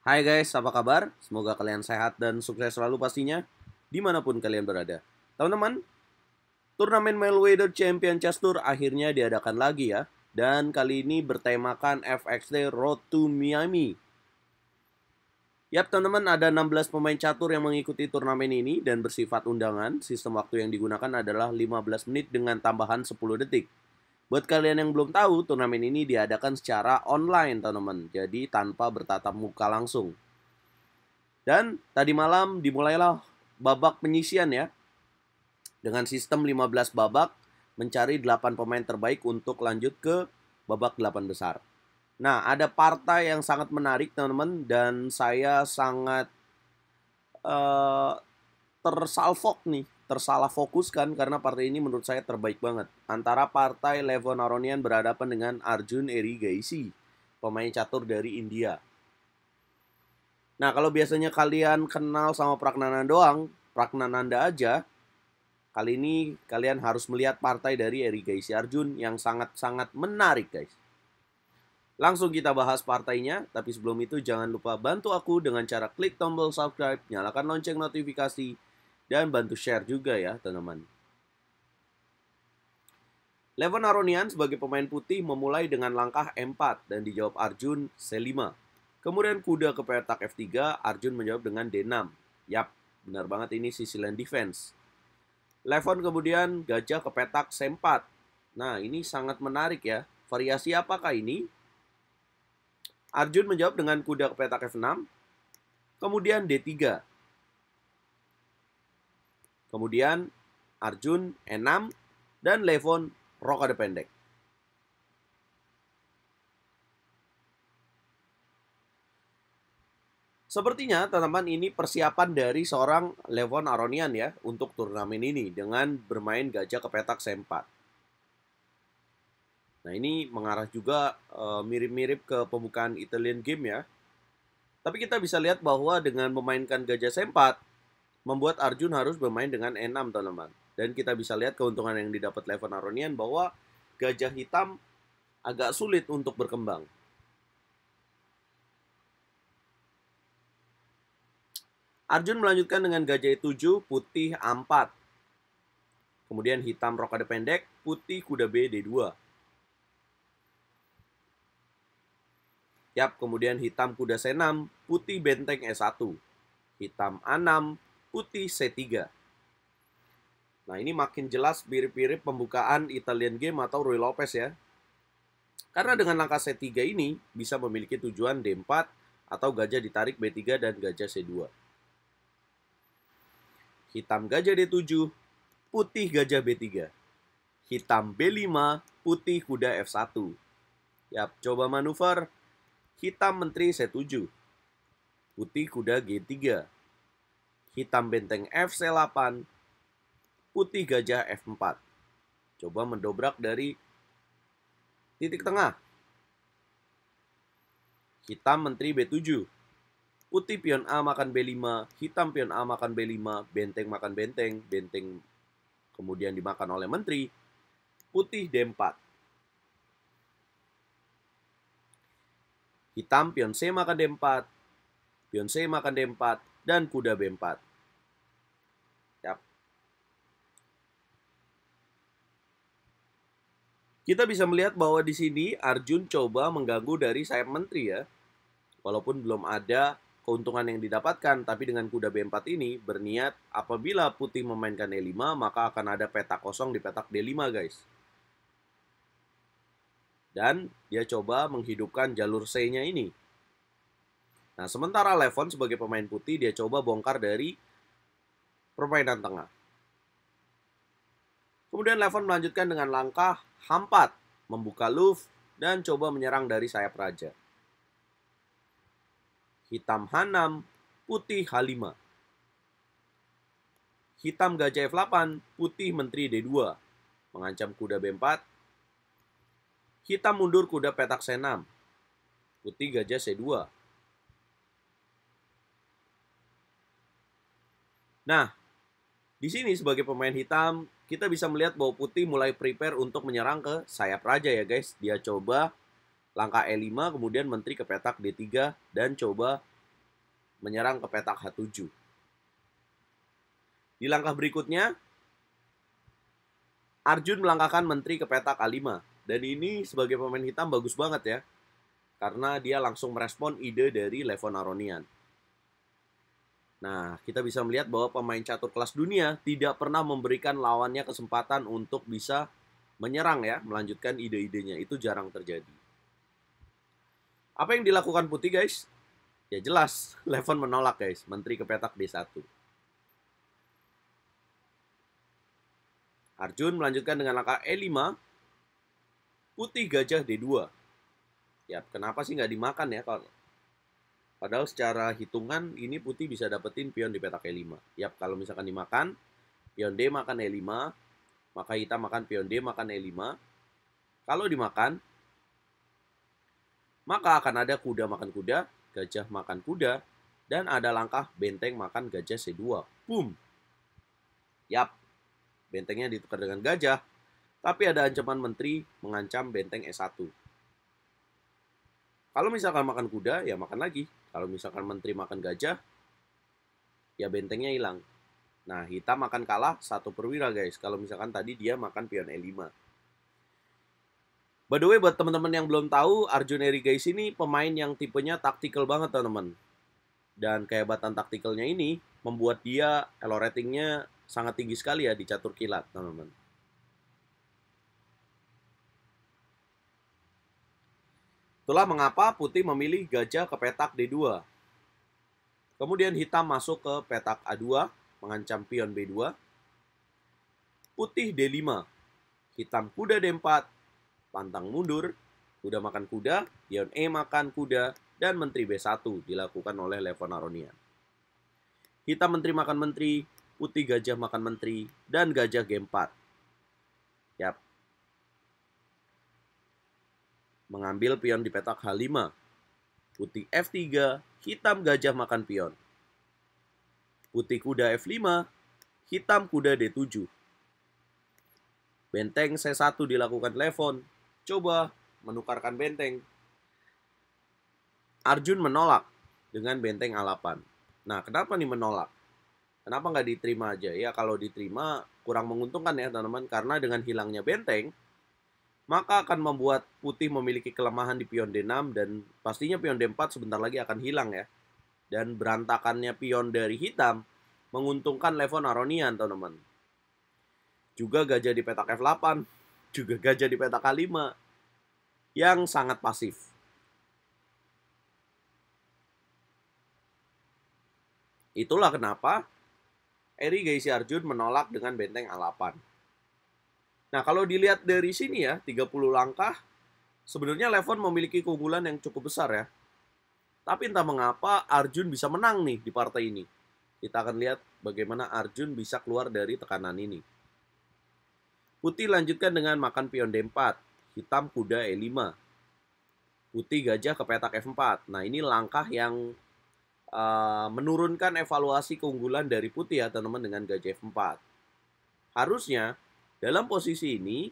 Hai guys, apa kabar? Semoga kalian sehat dan sukses selalu pastinya, dimanapun kalian berada. Teman-teman, turnamen Mayweather Champion Chess Tour akhirnya diadakan lagi ya. Dan kali ini bertemakan FXT Road to Miami. Yap teman-teman, ada 16 pemain catur yang mengikuti turnamen ini dan bersifat undangan. Sistem waktu yang digunakan adalah 15 menit dengan tambahan 10 detik. Buat kalian yang belum tahu, turnamen ini diadakan secara online teman-teman. Jadi tanpa bertatap muka langsung. Dan tadi malam dimulailah babak penyisian ya. Dengan sistem 15 babak mencari 8 pemain terbaik untuk lanjut ke babak 8 besar. Nah, ada partai yang sangat menarik teman-teman dan saya sangat uh, tersalfok nih, tersalah fokuskan karena partai ini menurut saya terbaik banget. Antara partai Levon Aronian berhadapan dengan Arjun Erigaisi, pemain catur dari India. Nah, kalau biasanya kalian kenal sama Pragnananda doang, Pragnananda aja, kali ini kalian harus melihat partai dari Erigaisi Arjun yang sangat-sangat menarik, guys. Langsung kita bahas partainya, tapi sebelum itu jangan lupa bantu aku dengan cara klik tombol subscribe, nyalakan lonceng notifikasi, dan bantu share juga ya, teman-teman. Levon Aronian sebagai pemain putih memulai dengan langkah E4 dan dijawab Arjun C5. Kemudian kuda ke petak F3, Arjun menjawab dengan D6. Yap, benar banget ini Sicilian defense. Levon kemudian gajah ke petak C4. Nah, ini sangat menarik ya. Variasi apakah ini? Arjun menjawab dengan kuda ke petak F6. Kemudian D3. Kemudian Arjun E6 dan Levon rokade pendek. Sepertinya teman-teman ini persiapan dari seorang Levon Aronian ya untuk turnamen ini dengan bermain gajah ke petak C4. Nah ini mengarah juga mirip-mirip ke pembukaan Italian game ya. Tapi kita bisa lihat bahwa dengan memainkan gajah C4 membuat Arjun harus bermain dengan E6 teman-teman. Dan kita bisa lihat keuntungan yang didapat Levon Aronian bahwa gajah hitam agak sulit untuk berkembang. Arjun melanjutkan dengan gajah E7, putih A4. Kemudian hitam rokade pendek, putih kuda B D2. Yap, kemudian hitam kuda C6, putih benteng E1. Hitam A6, putih C3. Nah, ini makin jelas mirip-mirip pembukaan Italian game atau Ruy Lopez ya. Karena dengan langkah C3 ini bisa memiliki tujuan D4 atau gajah ditarik B3 dan gajah C2. Hitam gajah D7, putih gajah B3. Hitam B5, putih kuda F1. Yap, coba manuver. Hitam menteri C7. Putih kuda G3. Hitam benteng FC8. Putih gajah F4. Coba mendobrak dari titik tengah. Hitam menteri B7. Putih pion A makan B5, hitam pion A makan B5, benteng makan benteng, benteng kemudian dimakan oleh menteri, putih D4. Hitam pion C makan D4, pion C makan D4, dan kuda B4. Yap. Kita bisa melihat bahwa di sini Arjun coba mengganggu dari sayap menteri ya. Walaupun belum ada keuntungan yang didapatkan, tapi dengan kuda B4 ini berniat apabila putih memainkan E5, maka akan ada petak kosong di petak D5 guys. Dan dia coba menghidupkan jalur C-nya ini. Nah, sementara Levon sebagai pemain putih, dia coba bongkar dari permainan tengah. Kemudian Levon melanjutkan dengan langkah H4, membuka loop dan coba menyerang dari sayap raja. Hitam H6, putih H5. Hitam gajah F8, putih menteri D2. Mengancam kuda B4. Hitam mundur kuda petak C6. Putih gajah C2. Nah, di sini sebagai pemain hitam, kita bisa melihat bahwa putih mulai prepare untuk menyerang ke sayap raja ya guys. Dia coba langkah E5, kemudian menteri ke petak D3, dan coba menyerang ke petak H7. Di langkah berikutnya, Arjun melangkahkan menteri ke petak A5. Dan ini sebagai pemain hitam bagus banget ya. Karena dia langsung merespon ide dari Levon Aronian. Nah, kita bisa melihat bahwa pemain catur kelas dunia tidak pernah memberikan lawannya kesempatan untuk bisa menyerang ya, melanjutkan ide-idenya. Itu jarang terjadi. Apa yang dilakukan putih guys? Ya jelas, Levon menolak guys, menteri ke petak D1. Arjun melanjutkan dengan langkah E5, putih gajah D2. Ya, kenapa sih nggak dimakan ya? Padahal secara hitungan ini putih bisa dapetin pion di petak E5. Yap, kalau misalkan dimakan, pion D makan E5, maka hitam makan pion D makan E5. Kalau dimakan, maka akan ada kuda makan kuda, gajah makan kuda, dan ada langkah benteng makan gajah C2. Boom! Yap, bentengnya ditukar dengan gajah, tapi ada ancaman menteri mengancam benteng E1. Kalau misalkan makan kuda, ya makan lagi. Kalau misalkan menteri makan gajah, ya bentengnya hilang. Nah, hitam akan kalah 1 perwira guys. Kalau misalkan tadi dia makan pion E5. By the way, buat teman-teman yang belum tahu, Arjun Eri guys ini pemain yang tipenya taktikal banget teman-teman. Dan kehebatan taktikalnya ini membuat dia elo ratingnya sangat tinggi sekali ya di catur kilat teman-teman. Itulah mengapa putih memilih gajah ke petak D2. Kemudian hitam masuk ke petak A2, mengancam pion B2. Putih D5, hitam kuda D4, pantang mundur, kuda makan kuda, pion E makan kuda, dan menteri B1 dilakukan oleh Levon Aronian. Hitam menteri makan menteri, putih gajah makan menteri, dan gajah G4. Yap. Mengambil pion di petak H5. Putih F3, hitam gajah makan pion. Putih kuda F5, hitam kuda D7. Benteng C1 dilakukan Levon. Coba menukarkan benteng. Arjun menolak dengan benteng A8. Nah, kenapa nih menolak? Kenapa nggak diterima aja? Ya, kalau diterima kurang menguntungkan ya teman-teman. Karena dengan hilangnya benteng, maka akan membuat putih memiliki kelemahan di pion D6 dan pastinya pion D4 sebentar lagi akan hilang ya. Dan berantakannya pion dari hitam menguntungkan Levon Aronian teman-teman. Juga gajah di petak F8, juga gajah di petak K5 yang sangat pasif. Itulah kenapa Eri Gaisi Arjun menolak dengan benteng A8. Nah, kalau dilihat dari sini ya, 30 langkah, sebenarnya Levon memiliki keunggulan yang cukup besar ya. Tapi entah mengapa Arjun bisa menang nih di partai ini. Kita akan lihat bagaimana Arjun bisa keluar dari tekanan ini. Putih lanjutkan dengan makan pion D4, hitam kuda E5. Putih gajah ke petak F4. Nah, ini langkah yang menurunkan evaluasi keunggulan dari putih ya teman-teman dengan gajah F4. Harusnya dalam posisi ini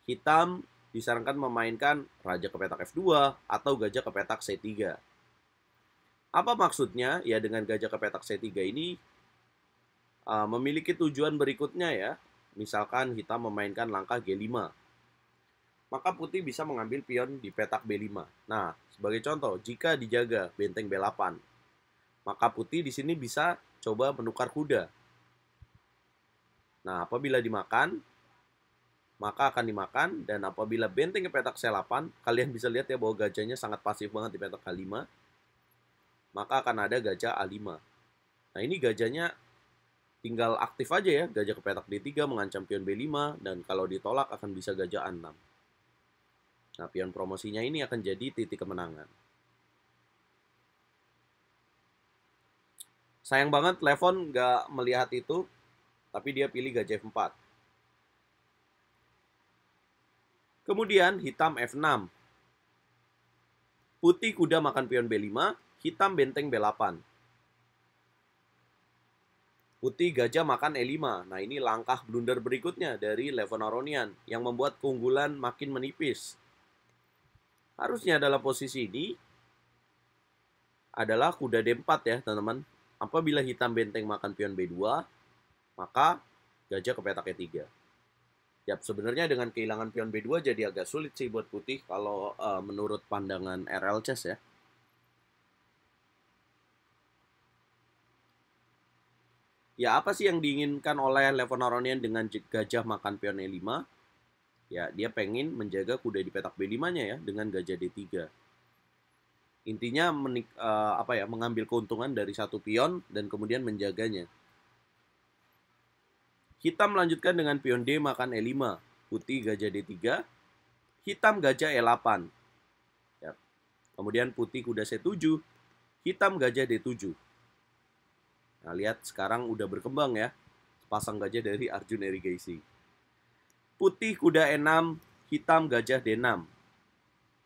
hitam disarankan memainkan raja ke petak F2 atau gajah ke petak C3. Apa maksudnya? Ya dengan gajah ke petak C3 ini memiliki tujuan berikutnya ya. Misalkan hitam memainkan langkah G5. Maka putih bisa mengambil pion di petak B5. Nah, sebagai contoh, jika dijaga benteng B8, maka putih di sini bisa coba menukar kuda. Nah, apabila dimakan, maka akan dimakan, dan apabila benteng ke petak C8, kalian bisa lihat ya bahwa gajahnya sangat pasif banget di petak H5, maka akan ada gajah A5. Nah, ini gajahnya tinggal aktif aja ya, gajah ke petak D3 mengancam pion B5, dan kalau ditolak akan bisa gajah A6. Nah, pion promosinya ini akan jadi titik kemenangan. Sayang banget Levon nggak melihat itu, tapi dia pilih gajah F4. Kemudian hitam F6. Putih kuda makan pion B5, hitam benteng B8. Putih gajah makan E5. Nah, ini langkah blunder berikutnya dari Levon Aronian yang membuat keunggulan makin menipis. Harusnya dalam posisi ini adalah kuda D4 ya, teman-teman. Apabila hitam benteng makan pion B2, maka gajah ke petak E3. Ya, sebenarnya dengan kehilangan pion B2 jadi agak sulit sih buat putih kalau menurut pandangan RL Chess ya. Ya, apa sih yang diinginkan oleh Levon Aronian dengan gajah makan pion E5? Ya, dia pengen menjaga kuda di petak B5-nya ya dengan gajah D3. Intinya mengambil keuntungan dari satu pion dan kemudian menjaganya. Hitam melanjutkan dengan pion D makan E5, putih gajah D3, hitam gajah E8. Ya. Kemudian putih kuda C7, hitam gajah D7. Nah, lihat sekarang udah berkembang ya, pasang gajah dari Arjun Erigaisi. Putih kuda E6, hitam gajah D6.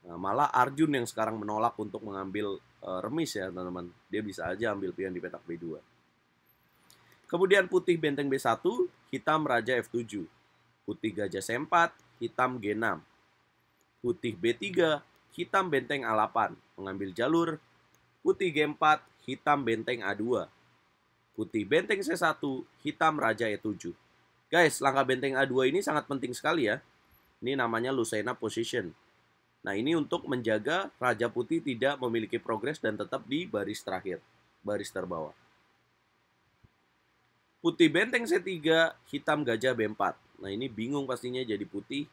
Nah, malah Arjun yang sekarang menolak untuk mengambil remis ya teman-teman. Dia bisa aja ambil pion di petak B2. Kemudian putih benteng B1, hitam raja F7. Putih gajah C4, hitam G6. Putih B3, hitam benteng A8, mengambil jalur. Putih G4, hitam benteng A2. Putih benteng C1, hitam raja E7. Guys, langkah benteng A2 ini sangat penting sekali ya. Ini namanya Lucena position. Nah, ini untuk menjaga raja putih tidak memiliki progres dan tetap di baris terakhir, baris terbawah. Putih benteng C3, hitam gajah B4. Nah, ini bingung pastinya jadi putih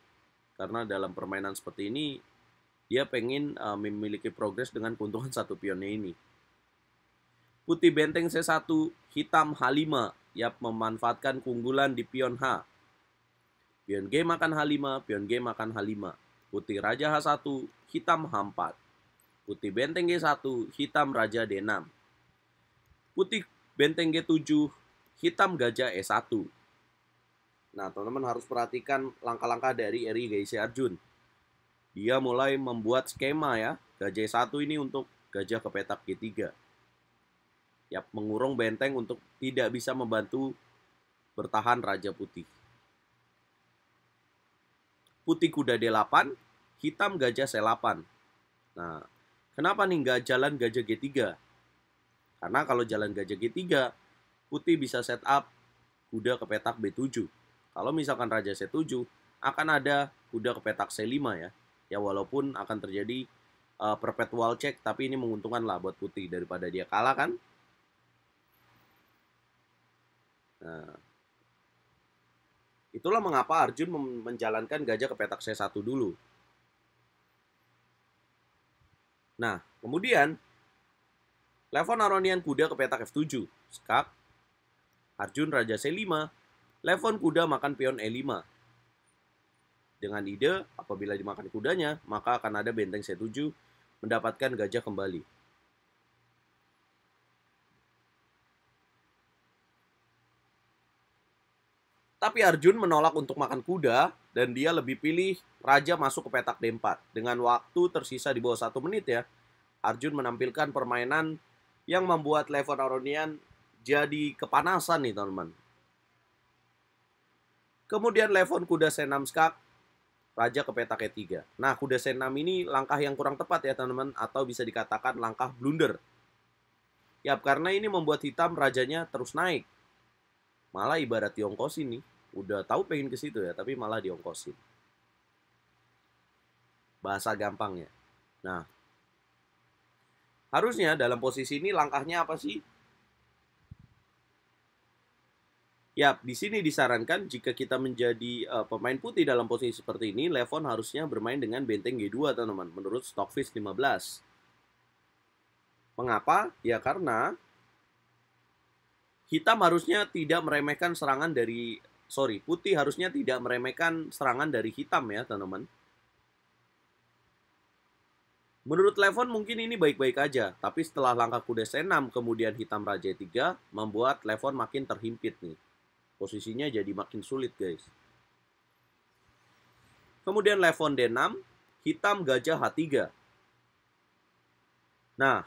karena dalam permainan seperti ini dia pengen memiliki progres dengan keuntungan satu pionnya ini. Putih benteng C1, hitam H5, Yap memanfaatkan keunggulan di pion H. Pion G makan H5, pion G makan H5. Putih raja H1, hitam H4. Putih benteng G1, hitam raja D6. Putih benteng G7, hitam gajah E1. Nah, teman-teman harus perhatikan langkah-langkah dari Erigaisi Arjun. Dia mulai membuat skema ya, gajah E1 ini untuk gajah ke petak G3. Yap, mengurung benteng untuk tidak bisa membantu bertahan raja putih. Putih kuda D8, hitam gajah C8. Nah, kenapa nih nggak jalan gajah G3? Karena kalau jalan gajah G3, putih bisa set up kuda ke petak B7. Kalau misalkan raja C7, akan ada kuda ke petak C5 ya. Ya walaupun akan terjadi perpetual check, tapi ini menguntungkan lah buat putih daripada dia kalah kan. Nah, itulah mengapa Arjun menjalankan gajah ke petak C1 dulu. Nah, kemudian Levon Aronian kuda ke petak F7. Skak. Arjun raja C5. Levon kuda makan pion E5. Dengan ide, apabila dimakan kudanya, maka akan ada benteng C7 mendapatkan gajah kembali. Tapi Arjun menolak untuk makan kuda dan dia lebih pilih raja masuk ke petak D4. Dengan waktu tersisa di bawah 1 menit ya, Arjun menampilkan permainan yang membuat Levon Aronian jadi kepanasan nih teman-teman. Kemudian Levon kuda C6 skak, raja ke petak E3. Nah, kuda C6 ini langkah yang kurang tepat ya teman-teman, atau bisa dikatakan langkah blunder. Ya, karena ini membuat hitam rajanya terus naik. Malah ibarat diongkosin nih. Udah tahu pengen ke situ ya, tapi malah diongkosin. Bahasa gampangnya. Nah, harusnya dalam posisi ini langkahnya apa sih? Ya, di sini disarankan jika kita menjadi pemain putih dalam posisi seperti ini, Levon harusnya bermain dengan benteng G2, teman-teman, menurut Stockfish 15. Mengapa? Ya karena hitam harusnya tidak meremehkan serangan dari putih harusnya tidak meremehkan serangan dari hitam ya, teman-teman. Menurut Levon mungkin ini baik-baik aja, tapi setelah langkah kuda C6 kemudian hitam raja E3 membuat Levon makin terhimpit nih. Posisinya jadi makin sulit, guys. Kemudian Levon D6, hitam gajah H3. Nah,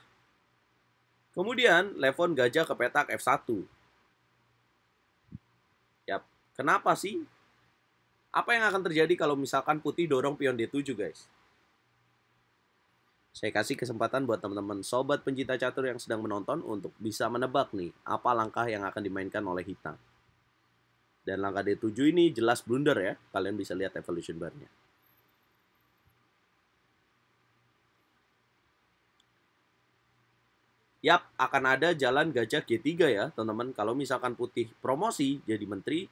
kemudian Levon gajah ke petak F1. Yap, kenapa sih? Apa yang akan terjadi kalau misalkan putih dorong pion D7, guys? Saya kasih kesempatan buat teman-teman sobat pencinta catur yang sedang menonton untuk bisa menebak nih apa langkah yang akan dimainkan oleh hitam. Dan langkah D7 ini jelas blunder ya. Kalian bisa lihat evolution bar-nya. Yap, akan ada jalan gajah G3 ya teman-teman. Kalau misalkan putih promosi jadi menteri,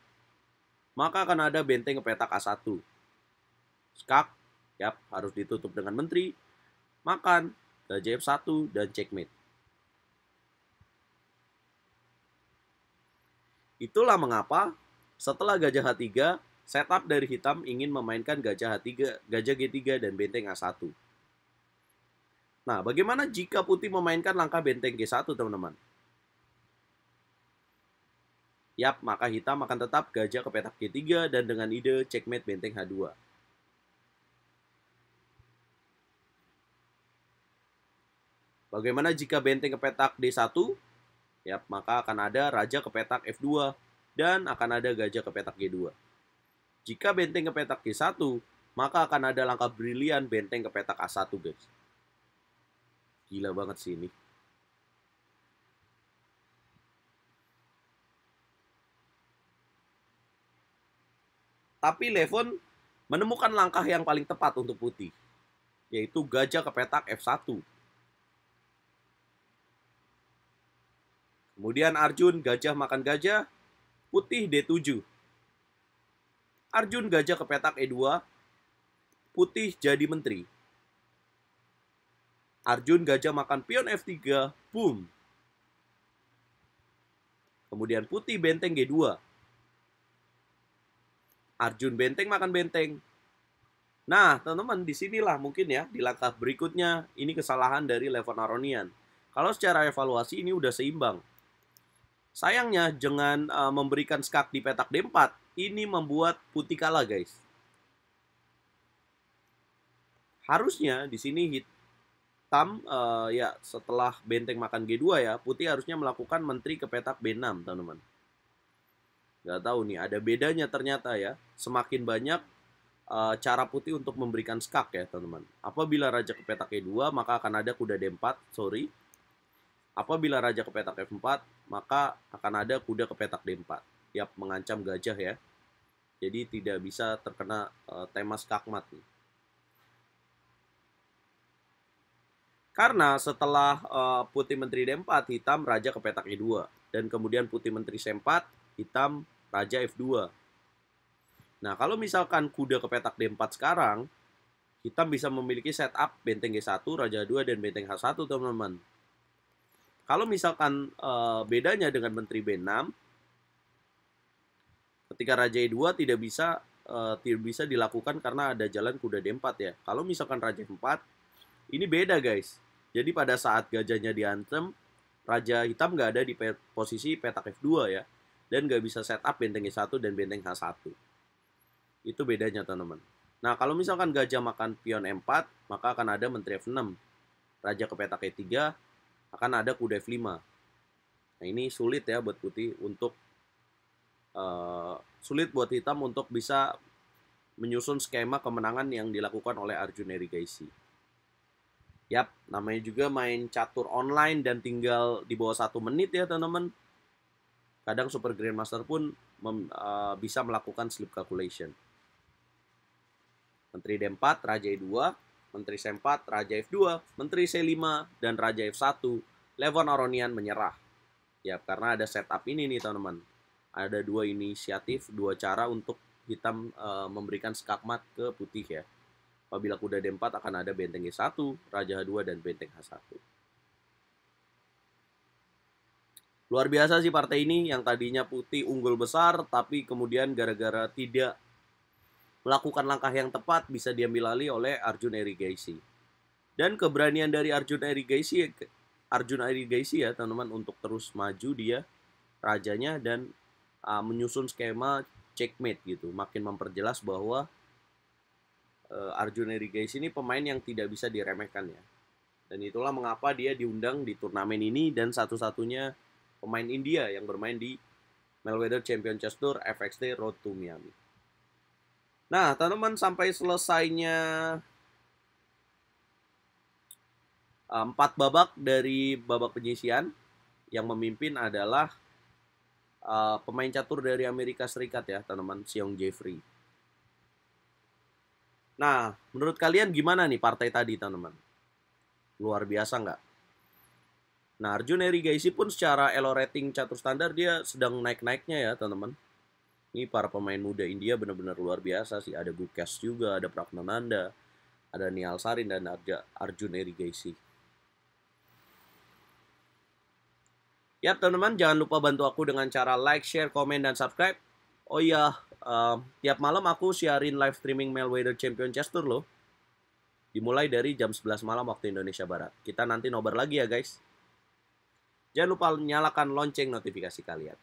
maka akan ada benteng ke petak A1. Skak, yap, harus ditutup dengan menteri. Makan, gajah F1 dan checkmate. Itulah mengapa setelah gajah H3, setup dari hitam ingin memainkan gajah H3, gajah G3 dan benteng A1. Nah, bagaimana jika putih memainkan langkah benteng G1, teman-teman? Yap, maka hitam akan tetap gajah ke petak G3 dan dengan ide checkmate benteng H2. Bagaimana jika benteng ke petak D1? Yap, maka akan ada raja ke petak F2 dan akan ada gajah ke petak G2. Jika benteng ke petak G1, maka akan ada langkah brilian benteng ke petak A1, guys. Gila banget sih ini. Tapi Levon menemukan langkah yang paling tepat untuk putih, yaitu gajah ke petak F1. Kemudian Arjun gajah makan gajah, putih D7. Arjun gajah ke petak E2, putih jadi menteri. Arjun gajah makan pion F3, boom. Kemudian putih benteng G2. Arjun benteng makan benteng. Nah, teman-teman, disinilah mungkin ya, di langkah berikutnya, ini kesalahan dari Levon Aronian. Kalau secara evaluasi ini udah seimbang. Sayangnya, dengan memberikan skak di petak D4, ini membuat putih kalah, guys. Harusnya di sini hitam, ya setelah benteng makan G2 ya, putih harusnya melakukan menteri ke petak B6, teman-teman. Nggak tahu nih, ada bedanya ternyata ya. Semakin banyak cara putih untuk memberikan skak ya teman-teman. Apabila raja ke petak E2 maka akan ada kuda D4, sorry. Apabila raja ke petak F4 maka akan ada kuda ke petak D4. Yap, mengancam gajah ya. Jadi tidak bisa terkena tema skakmat nih. Karena setelah putih menteri D4 hitam raja ke petak E2 dan kemudian putih menteri C4 hitam raja F2. Nah, kalau misalkan kuda ke petak D4 sekarang, hitam bisa memiliki setup benteng G1, raja 2, dan benteng H1, teman-teman. Kalau misalkan bedanya dengan menteri B6, ketika raja E2 tidak bisa dilakukan karena ada jalan kuda D4 ya. Kalau misalkan raja E4, ini beda guys. Jadi pada saat gajahnya diancam, raja hitam nggak ada di posisi petak F2 ya. Dan nggak bisa setup benteng G1 dan benteng H1. Itu bedanya teman-teman. Nah, kalau misalkan gajah makan pion M4, maka akan ada menteri F6. Raja ke petak E3, akan ada kuda F5. Nah, ini sulit ya buat putih untuk sulit buat hitam untuk bisa menyusun skema kemenangan yang dilakukan oleh Arjun Erigaisi. Yap, namanya juga main catur online dan tinggal di bawah 1 menit ya teman-teman. Kadang Super Grandmaster pun bisa melakukan sleep calculation. Menteri D4, Raja E2, Menteri C4, Raja F2, Menteri C5, dan Raja F1. Levon Aronian menyerah. Ya, karena ada setup ini nih teman-teman. Ada 2 inisiatif, 2 cara untuk hitam memberikan skakmat ke putih ya. Apabila kuda D4 akan ada benteng G1, Raja H2, dan benteng H1. Luar biasa sih partai ini yang tadinya putih unggul besar, tapi kemudian gara-gara tidak melakukan langkah yang tepat bisa diambil alih oleh Arjun Erigaisi. Dan keberanian dari Arjun Erigaisi ya teman-teman untuk terus maju dia rajanya dan menyusun skema checkmate gitu. Makin memperjelas bahwa Arjun Erigaisi ini pemain yang tidak bisa diremehkan ya. Dan itulah mengapa dia diundang di turnamen ini dan satu-satunya pemain India yang bermain di Mayweather Champion Chess Tour FXT Road to Miami. Nah, teman-teman, sampai selesainya 4 babak dari babak penyisian. Yang memimpin adalah pemain catur dari Amerika Serikat ya, teman-teman, Seong Jeffrey. Nah, menurut kalian gimana nih partai tadi, teman-teman? Luar biasa nggak? Nah, Arjun Erigaisi pun secara elo rating catur standar dia sedang naik-naiknya ya, teman-teman. Ini para pemain muda India benar-benar luar biasa sih. Ada Gukesh juga, ada Praggnanandha, ada Nihal Sarin, dan Arjun Erigaisi. Ya, teman-teman, jangan lupa bantu aku dengan cara like, share, komen, dan subscribe. Oh iya, tiap malam aku siarin live streaming Mayweather Champion Chess Tour loh. Dimulai dari jam 11 malam waktu Indonesia Barat. Kita nanti nobar lagi ya guys. Jangan lupa nyalakan lonceng notifikasi kalian.